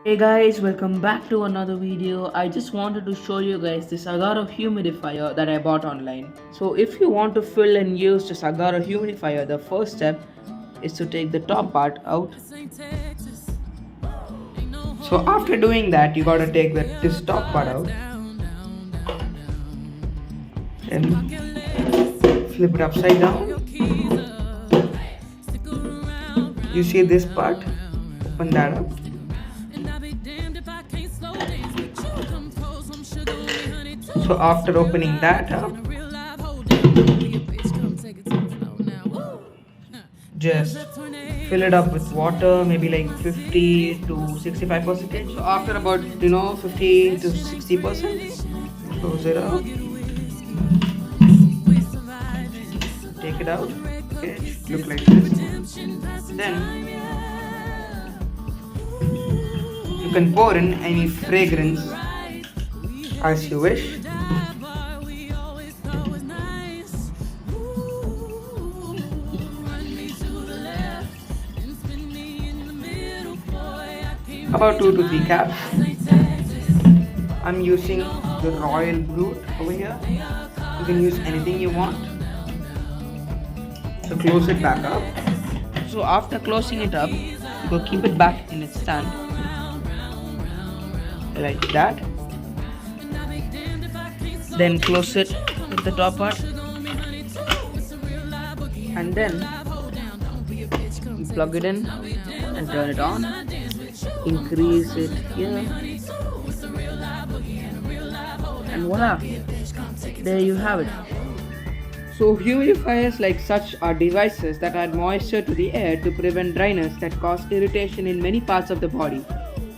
Hey guys, welcome back to another video. I just wanted to show you guys this Agaro humidifier that I bought online. So if you want to fill and use this Agaro humidifier, the first step is to take the top part out. So after doing that, you gotta take this top part out and flip it upside down. You see this part? Open that up. So after opening that up, just fill it up with water, maybe like 50 to 65%. So after about 50 to 60%, close it up, take it out. Okay, it should look like this. Then you can pour in any fragrance as you wish. About 2 to 3 caps. I'm using the Royal Brute over here. You can use anything you want. So close it back up. So after closing it up, you go keep it back in its stand like that. Then close it with the top part, and then you plug it in and turn it on. Increase it here, and voila, there you have it. So humidifiers like such are devices that add moisture to the air to prevent dryness that cause irritation in many parts of the body.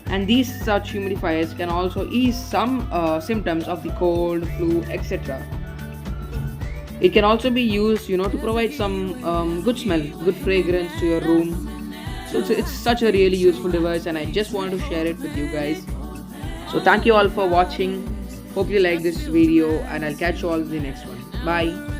And these such humidifiers can also ease some symptoms of the cold, flu, etc. It can also be used, to provide some good smell, good fragrance to your room. So it's such a really useful device, and I just want to share it with you guys. So thank you all for watching. Hope you like this video, and I'll catch you all in the next one. Bye.